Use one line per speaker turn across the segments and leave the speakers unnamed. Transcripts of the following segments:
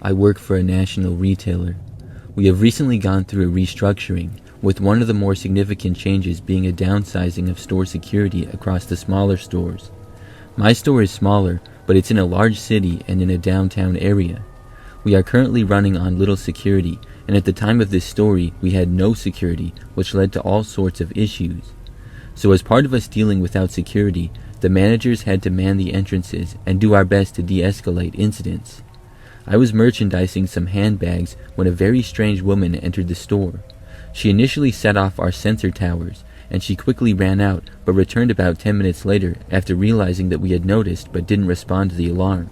I work for a national retailer. We have recently gone through a restructuring, with one of the more significant changes being a downsizing of store security across the smaller stores. My store is smaller, but it's in a large city and in a downtown area. We are currently running on little security, and at the time of this story, we had no security, which led to all sorts of issues. So as part of us dealing without security, the managers had to man the entrances and do our best to de-escalate incidents. I was merchandising some handbags when a very strange woman entered the store. She initially set off our sensor towers, and she quickly ran out, but returned about 10 minutes later after realizing that we had noticed but didn't respond to the alarm.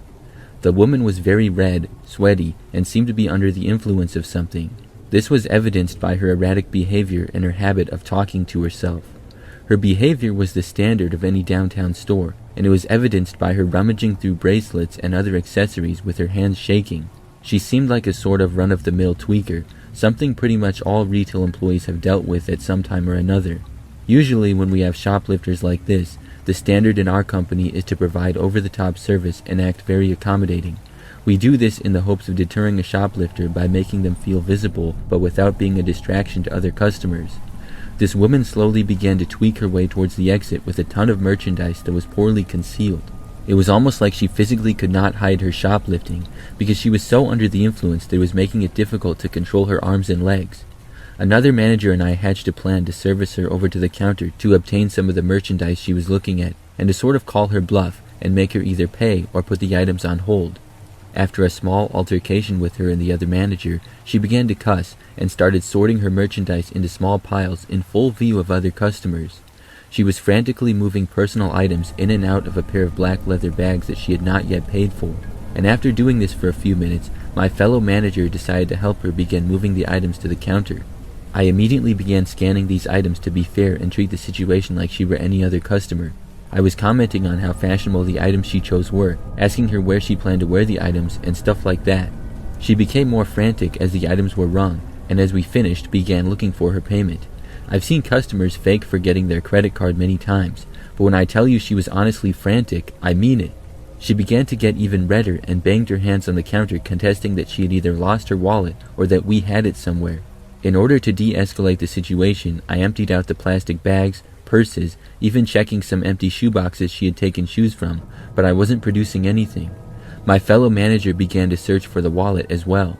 The woman was very red, sweaty, and seemed to be under the influence of something. This was evidenced by her erratic behavior and her habit of talking to herself. Her behavior was the standard of any downtown store, and it was evidenced by her rummaging through bracelets and other accessories with her hands shaking. She seemed like a sort of run-of-the-mill tweaker, something pretty much all retail employees have dealt with at some time or another. Usually when we have shoplifters like this, the standard in our company is to provide over-the-top service and act very accommodating. We do this in the hopes of deterring a shoplifter by making them feel visible but without being a distraction to other customers. This woman slowly began to tweak her way towards the exit with a ton of merchandise that was poorly concealed. It was almost like she physically could not hide her shoplifting because she was so under the influence that it was making it difficult to control her arms and legs. Another manager and I hatched a plan to service her over to the counter to obtain some of the merchandise she was looking at and to sort of call her bluff and make her either pay or put the items on hold. After a small altercation with her and the other manager, she began to cuss and started sorting her merchandise into small piles in full view of other customers. She was frantically moving personal items in and out of a pair of black leather bags that she had not yet paid for. And after doing this for a few minutes, my fellow manager decided to help her begin moving the items to the counter. I immediately began scanning these items to be fair and treat the situation like she were any other customer. I was commenting on how fashionable the items she chose were, asking her where she planned to wear the items and stuff like that. She became more frantic as the items were rung, and as we finished, began looking for her payment. I've seen customers fake forgetting their credit card many times, but when I tell you she was honestly frantic, I mean it. She began to get even redder and banged her hands on the counter, contesting that she had either lost her wallet or that we had it somewhere. In order to de-escalate the situation, I emptied out the plastic bags, purses, even checking some empty shoeboxes she had taken shoes from, but I wasn't producing anything. My fellow manager began to search for the wallet as well.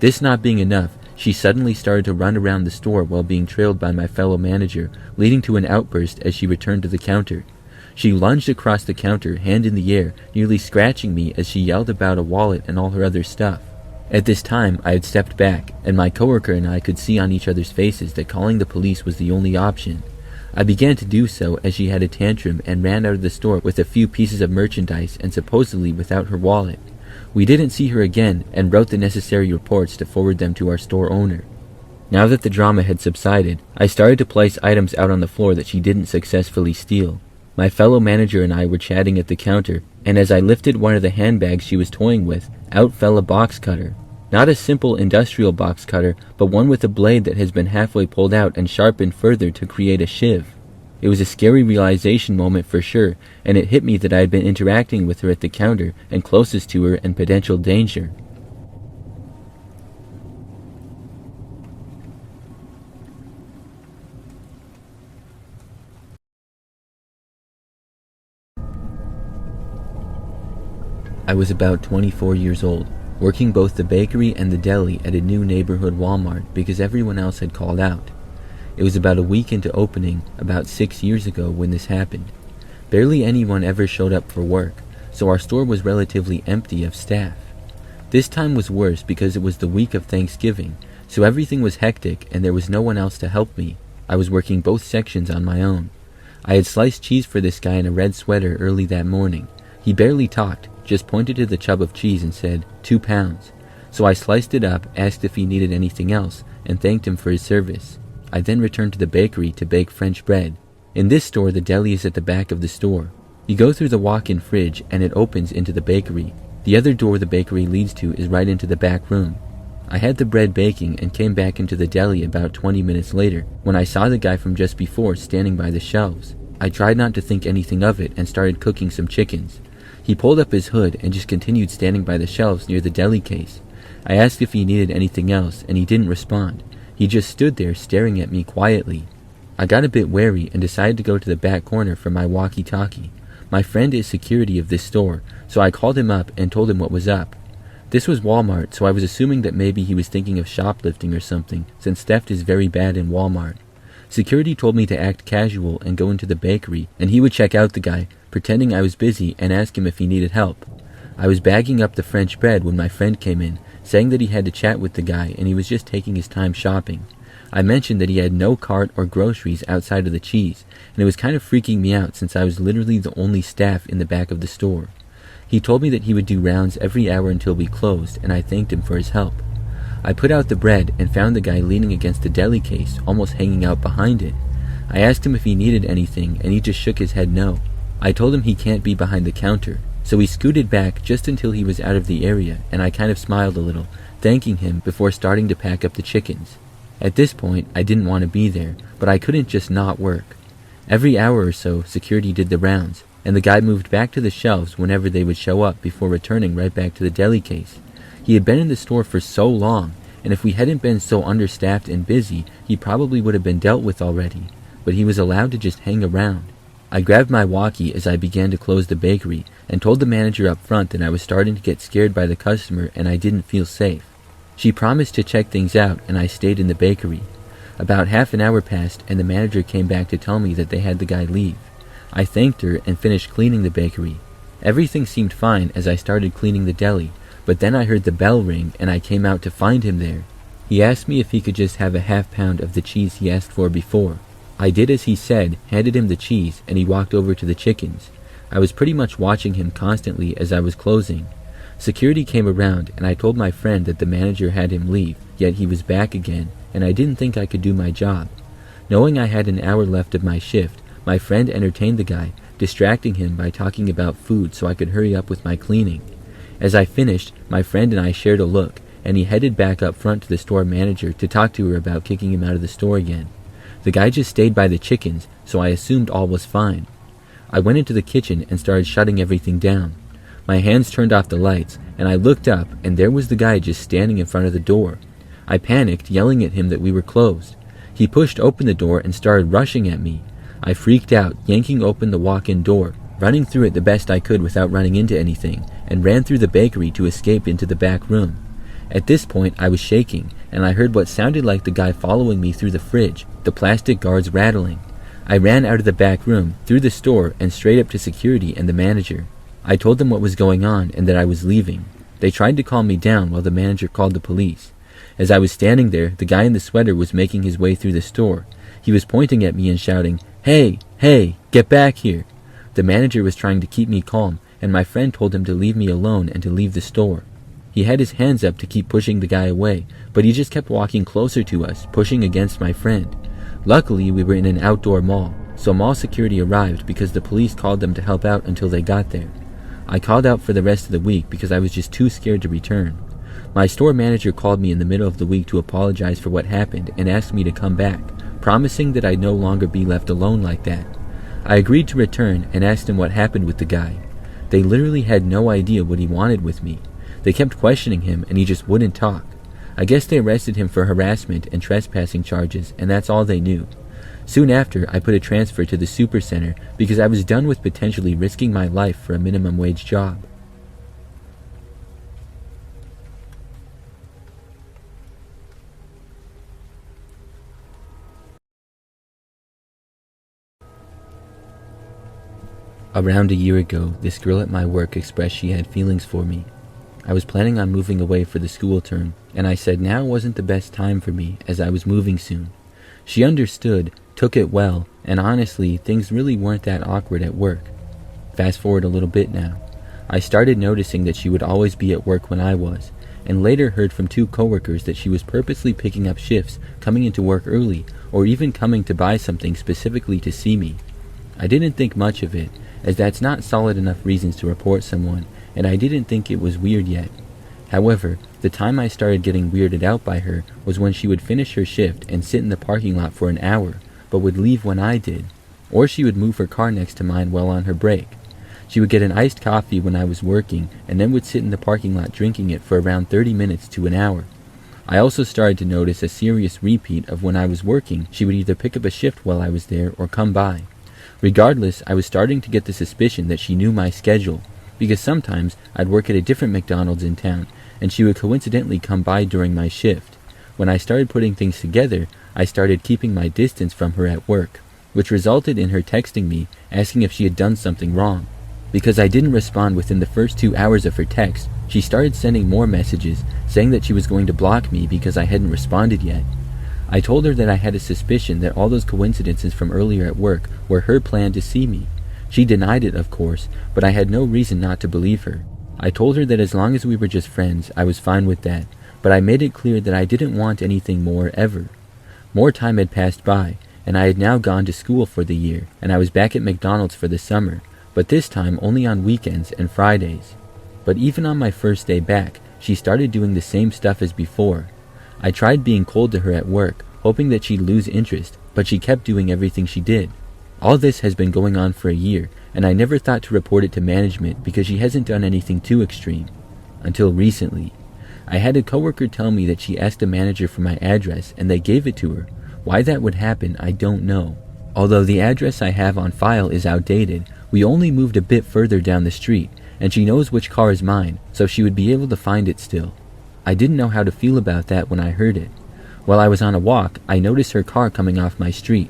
This not being enough, she suddenly started to run around the store while being trailed by my fellow manager, leading to an outburst as she returned to the counter. She lunged across the counter, hand in the air, nearly scratching me as she yelled about a wallet and all her other stuff. At this time, I had stepped back, and my coworker and I could see on each other's faces that calling the police was the only option. I began to do so as she had a tantrum and ran out of the store with a few pieces of merchandise and supposedly without her wallet. We didn't see her again and wrote the necessary reports to forward them to our store owner. Now that the drama had subsided, I started to place items out on the floor that she didn't successfully steal. My fellow manager and I were chatting at the counter, and as I lifted one of the handbags she was toying with, out fell a box cutter. Not a simple industrial box cutter, but one with a blade that has been halfway pulled out and sharpened further to create a shiv. It was a scary realization moment for sure, and it hit me that I had been interacting with her at the counter and closest to her and potential danger. I was about 24 years old, working both the bakery and the deli at a new neighborhood Walmart because everyone else had called out. It was about a week into opening, about 6 years ago, when this happened. Barely anyone ever showed up for work, so our store was relatively empty of staff. This time was worse because it was the week of Thanksgiving, so everything was hectic and there was no one else to help me. I was working both sections on my own. I had sliced cheese for this guy in a red sweater early that morning. He barely talked, just pointed to the chub of cheese and said, 2 pounds. So I sliced it up, asked if he needed anything else, and thanked him for his service. I then returned to the bakery to bake French bread. In this store, the deli is at the back of the store. You go through the walk-in fridge and it opens into the bakery. The other door the bakery leads to is right into the back room. I had the bread baking and came back into the deli about 20 minutes later when I saw the guy from just before standing by the shelves. I tried not to think anything of it and started cooking some chickens. He pulled up his hood and just continued standing by the shelves near the deli case. I asked if he needed anything else, and he didn't respond. He just stood there staring at me quietly. I got a bit wary and decided to go to the back corner for my walkie-talkie. My friend is security of this store, so I called him up and told him what was up. This was Walmart, so I was assuming that maybe he was thinking of shoplifting or something, since theft is very bad in Walmart. Security told me to act casual and go into the bakery, and he would check out the guy, pretending I was busy, and ask him if he needed help. I was bagging up the French bread when my friend came in, saying that he had to chat with the guy and he was just taking his time shopping. I mentioned that he had no cart or groceries outside of the cheese, and it was kind of freaking me out since I was literally the only staff in the back of the store. He told me that he would do rounds every hour until we closed, and I thanked him for his help. I put out the bread and found the guy leaning against the deli case, almost hanging out behind it. I asked him if he needed anything, and he just shook his head no. I told him he can't be behind the counter, so he scooted back just until he was out of the area, and I kind of smiled a little, thanking him before starting to pack up the chickens. At this point, I didn't want to be there, but I couldn't just not work. Every hour or so, security did the rounds, and the guy moved back to the shelves whenever they would show up before returning right back to the deli case. He had been in the store for so long, and if we hadn't been so understaffed and busy, he probably would have been dealt with already, but he was allowed to just hang around. I grabbed my walkie as I began to close the bakery and told the manager up front that I was starting to get scared by the customer and I didn't feel safe. She promised to check things out and I stayed in the bakery. About half an hour passed and the manager came back to tell me that they had the guy leave. I thanked her and finished cleaning the bakery. Everything seemed fine as I started cleaning the deli, but then I heard the bell ring and I came out to find him there. He asked me if he could just have a half-pound of the cheese he asked for before. I did as he said, handed him the cheese, and he walked over to the chickens. I was pretty much watching him constantly as I was closing. Security came around, and I told my friend that the manager had him leave, yet he was back again, and I didn't think I could do my job. Knowing I had an hour left of my shift, my friend entertained the guy, distracting him by talking about food so I could hurry up with my cleaning. As I finished, my friend and I shared a look, and he headed back up front to the store manager to talk to her about kicking him out of the store again. The guy just stayed by the chickens, so I assumed all was fine. I went into the kitchen and started shutting everything down. My hands turned off the lights, and I looked up, and there was the guy just standing in front of the door. I panicked, yelling at him that we were closed. He pushed open the door and started rushing at me. I freaked out, yanking open the walk-in door, running through it the best I could without running into anything, and ran through the bakery to escape into the back room. At this point, I was shaking, and I heard what sounded like the guy following me through the fridge, the plastic guards rattling. I ran out of the back room, through the store, and straight up to security and the manager. I told them what was going on and that I was leaving. They tried to calm me down while the manager called the police. As I was standing there, the guy in the sweater was making his way through the store. He was pointing at me and shouting, "Hey, hey, get back here!" The manager was trying to keep me calm, and my friend told him to leave me alone and to leave the store. He had his hands up to keep pushing the guy away, but he just kept walking closer to us, pushing against my friend. Luckily, we were in an outdoor mall, so mall security arrived because the police called them to help out until they got there. I called out for the rest of the week because I was just too scared to return. My store manager called me in the middle of the week to apologize for what happened and asked me to come back, promising that I'd no longer be left alone like that. I agreed to return and asked him what happened with the guy. They literally had no idea what he wanted with me. They kept questioning him and he just wouldn't talk. I guess they arrested him for harassment and trespassing charges, and that's all they knew. Soon after, I put a transfer to the supercenter because I was done with potentially risking my life for a minimum wage job. Around a year ago, this girl at my work expressed she had feelings for me. I was planning on moving away for the school term, and I said now wasn't the best time for me as I was moving soon. She understood, took it well, and honestly, things really weren't that awkward at work. Fast forward a little bit now. I started noticing that she would always be at work when I was, and later heard from 2 coworkers that she was purposely picking up shifts, coming into work early, or even coming to buy something specifically to see me. I didn't think much of it, as that's not solid enough reasons to report someone, and I didn't think it was weird yet. However, the time I started getting weirded out by her was when she would finish her shift and sit in the parking lot for an hour, but would leave when I did, or she would move her car next to mine while on her break. She would get an iced coffee when I was working and then would sit in the parking lot drinking it for around 30 minutes to an hour. I also started to notice a serious repeat of when I was working. She would either pick up a shift while I was there or come by. Regardless, I was starting to get the suspicion that she knew my schedule, because sometimes I'd work at a different McDonald's in town, and she would coincidentally come by during my shift. When I started putting things together, I started keeping my distance from her at work, which resulted in her texting me asking if she had done something wrong. Because I didn't respond within the first 2 hours of her text, she started sending more messages saying that she was going to block me because I hadn't responded yet. I told her that I had a suspicion that all those coincidences from earlier at work were her plan to see me. She denied it, of course, but I had no reason not to believe her. I told her that as long as we were just friends, I was fine with that, but I made it clear that I didn't want anything more ever. More time had passed by, and I had now gone to school for the year, and I was back at McDonald's for the summer, but this time only on weekends and Fridays. But even on my first day back, she started doing the same stuff as before. I tried being cold to her at work, hoping that she'd lose interest, but she kept doing everything she did. All this has been going on for a year, and I never thought to report it to management because she hasn't done anything too extreme. Until recently. I had a coworker tell me that she asked a manager for my address and they gave it to her. Why that would happen, I don't know. Although the address I have on file is outdated, we only moved a bit further down the street, and she knows which car is mine, so she would be able to find it still. I didn't know how to feel about that when I heard it. While I was on a walk, I noticed her car coming off my street.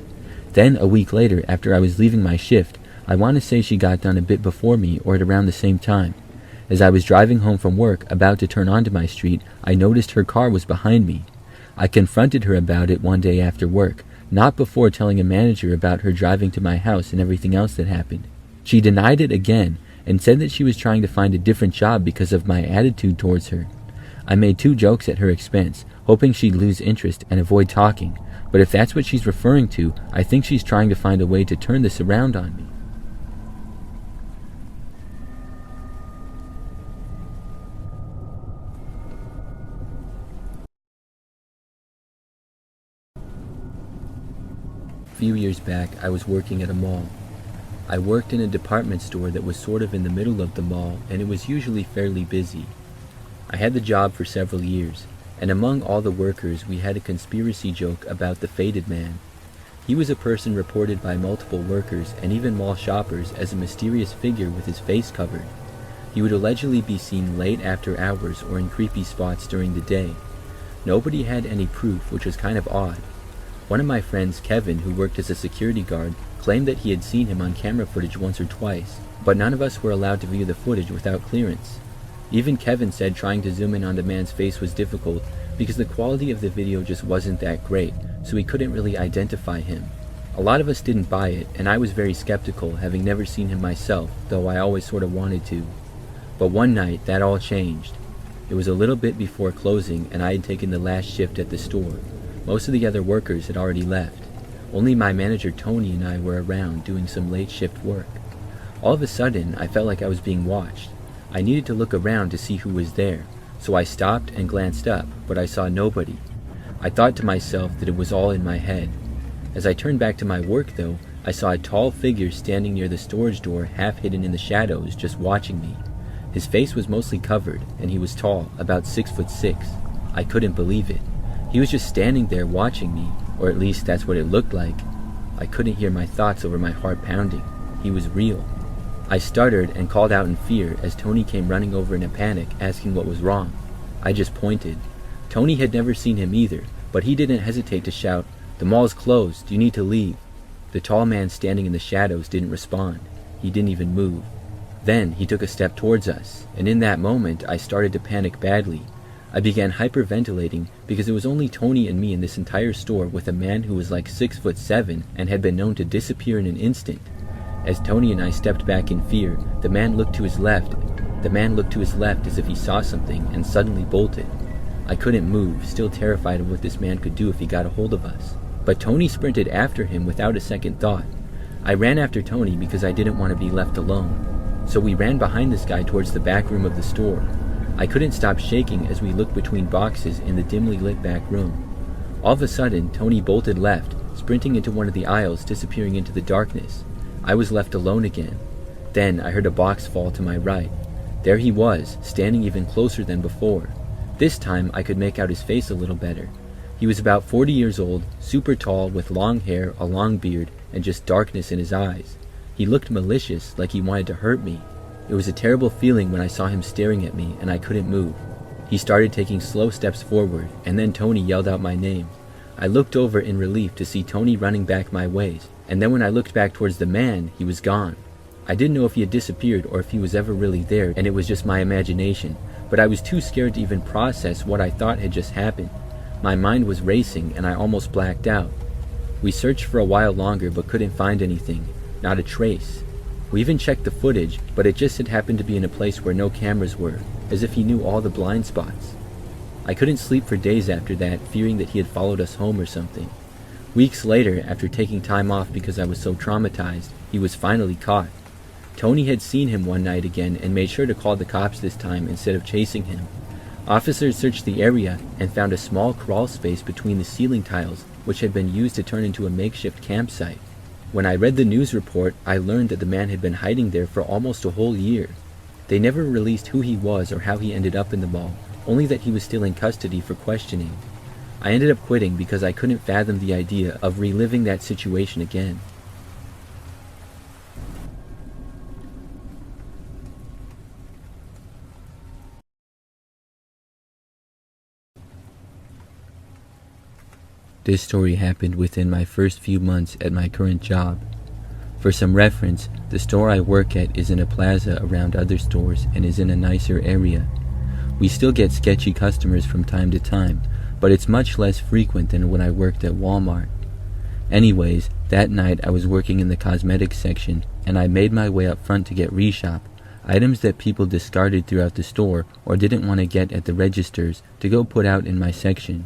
Then, a week later, after I was leaving my shift, I want to say she got done a bit before me or at around the same time. As I was driving home from work, about to turn onto my street, I noticed her car was behind me. I confronted her about it one day after work, not before telling a manager about her driving to my house and everything else that happened. She denied it again and said that she was trying to find a different job because of my attitude towards her. I made 2 jokes at her expense, hoping she'd lose interest and avoid talking, but if that's what she's referring to, I think she's trying to find a way to turn this around on me. A few years back, I was working at a mall. I worked in a department store that was sort of in the middle of the mall, and it was usually fairly busy. I had the job for several years, and among all the workers we had a conspiracy joke about the faded man. He was a person reported by multiple workers and even mall shoppers as a mysterious figure with his face covered. He would allegedly be seen late after hours or in creepy spots during the day. Nobody had any proof, which was kind of odd. One of my friends, Kevin, who worked as a security guard, claimed that he had seen him on camera footage once or twice, but none of us were allowed to view the footage without clearance. Even Kevin said trying to zoom in on the man's face was difficult because the quality of the video just wasn't that great, so we couldn't really identify him. A lot of us didn't buy it, and I was very skeptical, having never seen him myself, though I always sort of wanted to. But one night, that all changed. It was a little bit before closing, and I had taken the last shift at the store. Most of the other workers had already left. Only my manager Tony and I were around doing some late shift work. All of a sudden, I felt like I was being watched. I needed to look around to see who was there, so I stopped and glanced up, but I saw nobody. I thought to myself that it was all in my head. As I turned back to my work, though, I saw a tall figure standing near the storage door, half hidden in the shadows, just watching me. His face was mostly covered, and he was tall, about 6'6". I couldn't believe it. He was just standing there watching me, or at least that's what it looked like. I couldn't hear my thoughts over my heart pounding. He was real. I stuttered and called out in fear as Tony came running over in a panic, asking what was wrong. I just pointed. Tony had never seen him either, but he didn't hesitate to shout, "The mall's closed, you need to leave." The tall man standing in the shadows didn't respond. He didn't even move. Then he took a step towards us, and in that moment I started to panic badly. I began hyperventilating because it was only Tony and me in this entire store with a man who was like 6'7" and had been known to disappear in an instant. As Tony and I stepped back in fear, the man looked to his left as if he saw something and suddenly bolted. I couldn't move, still terrified of what this man could do if he got a hold of us. But Tony sprinted after him without a second thought. I ran after Tony because I didn't want to be left alone. So we ran behind this guy towards the back room of the store. I couldn't stop shaking as we looked between boxes in the dimly lit back room. All of a sudden, Tony bolted left, sprinting into one of the aisles, disappearing into the darkness. I was left alone again. Then I heard a box fall to my right. There he was, standing even closer than before. This time I could make out his face a little better. He was about 40 years old, super tall, with long hair, a long beard, and just darkness in his eyes. He looked malicious, like he wanted to hurt me. It was a terrible feeling when I saw him staring at me and I couldn't move. He started taking slow steps forward, and then Tony yelled out my name. I looked over in relief to see Tony running back my ways, and then when I looked back towards the man, he was gone. I didn't know if he had disappeared or if he was ever really there and it was just my imagination, but I was too scared to even process what I thought had just happened. My mind was racing and I almost blacked out. We searched for a while longer but couldn't find anything, not a trace. We even checked the footage, but it just had happened to be in a place where no cameras were, as if he knew all the blind spots. I couldn't sleep for days after that, fearing that he had followed us home or something. Weeks later, after taking time off because I was so traumatized, he was finally caught. Tony had seen him one night again and made sure to call the cops this time instead of chasing him. Officers searched the area and found a small crawl space between the ceiling tiles, which had been used to turn into a makeshift campsite. When I read the news report, I learned that the man had been hiding there for almost a whole year. They never released who he was or how he ended up in the mall, only that he was still in custody for questioning. I ended up quitting because I couldn't fathom the idea of reliving that situation again. This story happened within my first few months at my current job. For some reference, the store I work at is in a plaza around other stores and is in a nicer area. We still get sketchy customers from time to time, but it's much less frequent than when I worked at Walmart. Anyways, that night I was working in the cosmetics section and I made my way up front to get Reshop, items that people discarded throughout the store or didn't want to get at the registers to go put out in my section.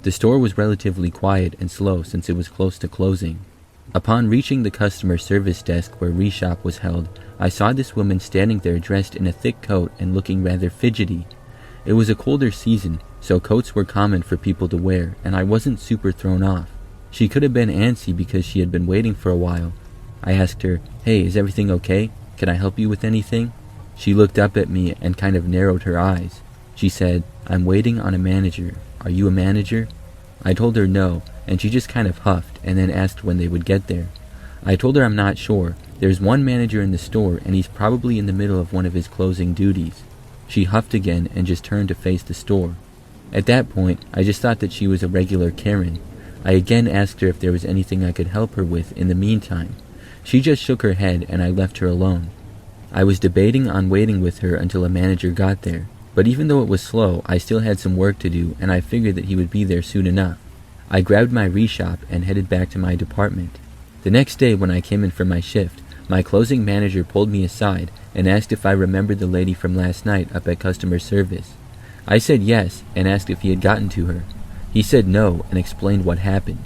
The store was relatively quiet and slow since it was close to closing. Upon reaching the customer service desk where Reshop was held, I saw this woman standing there dressed in a thick coat and looking rather fidgety. It was a colder season, so coats were common for people to wear, and I wasn't super thrown off. She could have been antsy because she had been waiting for a while. I asked her, "Hey, is everything okay? Can I help you with anything?" She looked up at me and kind of narrowed her eyes. She said, "I'm waiting on a manager. Are you a manager?" I told her no, and she just kind of huffed and then asked when they would get there. I told her I'm not sure. There's one manager in the store and he's probably in the middle of one of his closing duties. She huffed again and just turned to face the store. At that point, I just thought that she was a regular Karen. I again asked her if there was anything I could help her with in the meantime. She just shook her head and I left her alone. I was debating on waiting with her until a manager got there. But even though it was slow, I still had some work to do and I figured that he would be there soon enough. I grabbed my Reshop and headed back to my department. The next day when I came in for my shift, my closing manager pulled me aside and asked if I remembered the lady from last night up at customer service. I said yes and asked if he had gotten to her. He said no and explained what happened.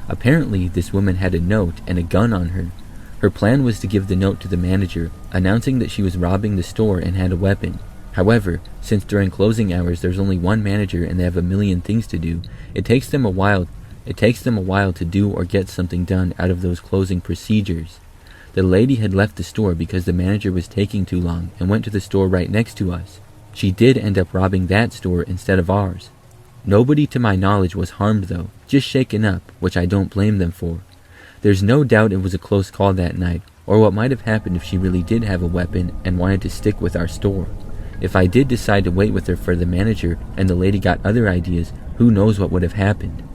Apparently, this woman had a note and a gun on her. Her plan was to give the note to the manager, announcing that she was robbing the store and had a weapon. However, since during closing hours there's only one manager and they have a million things to do, it takes them a while to do or get something done out of those closing procedures. The lady had left the store because the manager was taking too long and went to the store right next to us. She did end up robbing that store instead of ours. Nobody to my knowledge was harmed though, just shaken up, which I don't blame them for. There's no doubt it was a close call that night, or what might have happened if she really did have a weapon and wanted to stick with our store. If I did decide to wait with her for the manager and the lady got other ideas, who knows what would have happened.